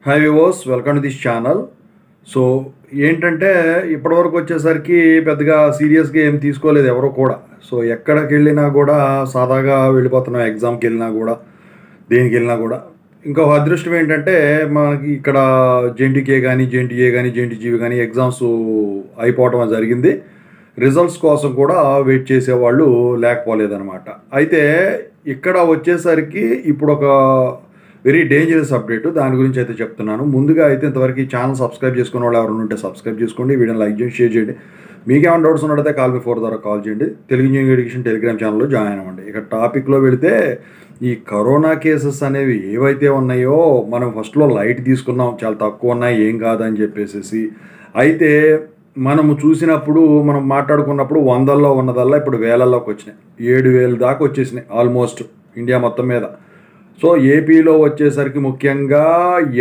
Hi వివోస్, welcome to this channel. So ఏంటంటే ఇప్పటివరకు వచ్చేసరికి పెద్దగా సీరియస్గా ఏం తీసుకోలేదు ఎవరు కూడా. సో ఎక్కడికి వెళ్ళినా కూడా సాదాగా వెళ్ళిపోతున్నాం. ఎగ్జామ్కి వెళ్ళినా కూడా, దేనికి వెళ్ళినా కూడా. ఇంకో అదృష్టం ఏంటంటే మనకి ఇక్కడ జేఎన్టీకే కానీ, జేఎన్టీఏ కానీ, జేఎన్టీజీవి కానీ ఎగ్జామ్స్ అయిపోవటం జరిగింది. రిజల్ట్స్ కోసం కూడా వెయిట్ చేసేవాళ్ళు లేకపోలేదన్నమాట. అయితే ఇక్కడ వచ్చేసరికి ఇప్పుడు ఒక వెరీ డేంజరస్ అప్డేట్, దాని గురించి అయితే చెప్తున్నాను. ముందుగా అయితే ఇంతవరకు ఈ ఛానల్ సబ్స్క్రైబ్ చేసుకునే వాళ్ళు ఎవరైనా ఉంటే సబ్స్క్రైబ్ చేసుకోండి, వీడియోని లైక్ చేయండి, షేర్ చేయండి. మీకు ఏమైనా డౌట్స్ ఉన్నట్టయితే కాల్ మీ 4 ద్వారా కాల్ చేయండి. తెలుగు ఇంజనీరింగ్ ఎడ్యుకేషన్ టెలిగ్రామ్ ఛానల్లో జాయిన్ అవ్వండి. ఇక టాపిక్లో వెళితే ఈ కరోనా కేసెస్ అనేవి ఏవైతే ఉన్నాయో మనం ఫస్ట్లో లైట్ తీసుకున్నాం, చాలా తక్కువ ఉన్నాయి, ఏం కాదని చెప్పేసి. అయితే మనము చూసినప్పుడు, మనం మాట్లాడుకున్నప్పుడు వందల్లో ఉన్నదల్లా ఇప్పుడు వేలల్లోకి వచ్చినాయి. 7,000 దాకా వచ్చేసినాయి ఆల్మోస్ట్ ఇండియా మొత్తం మీద. సో ఏపీలో వచ్చేసరికి ముఖ్యంగా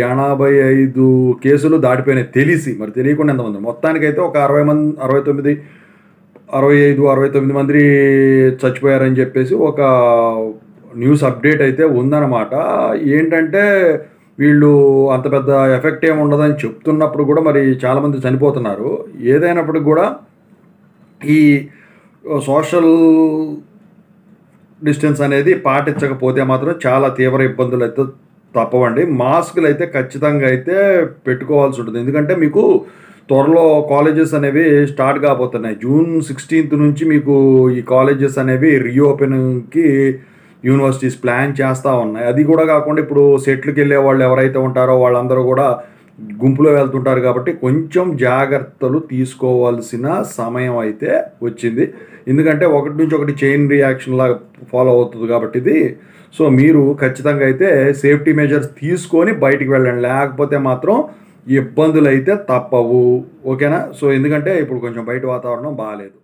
85 కేసులు దాటిపోయినాయి తెలిసి, మరి తెలియకుండా ఎంతమంది. మొత్తానికైతే ఒక 65 మంది చచ్చిపోయారని చెప్పేసి ఒక న్యూస్ అప్డేట్ అయితే ఉందన్నమాట. ఏంటంటే వీళ్ళు అంత పెద్ద ఎఫెక్ట్ ఏమి ఉండదని చెప్తున్నప్పుడు కూడా మరి చాలామంది చనిపోతున్నారు. ఏదైనప్పటికి కూడా ఈ సోషల్ డిస్టెన్స్ అనేది పాటించకపోతే మాత్రం చాలా తీవ్ర ఇబ్బందులు అయితే తప్పవండి. మాస్కులు అయితే ఖచ్చితంగా అయితే పెట్టుకోవాల్సి ఉంటుంది. ఎందుకంటే మీకు త్వరలో కాలేజెస్ అనేవి స్టార్ట్ కాబోతున్నాయి. June 16th నుంచి మీకు ఈ కాలేజెస్ అనేవి రీఓపెనింగ్కి యూనివర్సిటీస్ ప్లాన్ చేస్తూ ఉన్నాయి. అది కూడా కాకుండా ఇప్పుడు సెట్లకి వెళ్ళే వాళ్ళు ఎవరైతే ఉంటారో వాళ్ళందరూ కూడా గుంపులో వెళ్తుంటారు కాబట్టి కొంచెం జాగ్రత్తలు తీసుకోవాల్సిన సమయం అయితే వచ్చింది. ఎందుకంటే ఒకటి నుంచి ఒకటి చైన్ రియాక్షన్ లాగా ఫాలో అవుతుంది కాబట్టి ఇది. సో మీరు ఖచ్చితంగా అయితే సేఫ్టీ మెజర్స్ తీసుకొని బయటికి వెళ్ళండి, లేకపోతే మాత్రం ఇబ్బందులు అయితే తప్పవు. ఓకేనా? సో ఎందుకంటే ఇప్పుడు కొంచెం బయట వాతావరణం బాగాలేదు.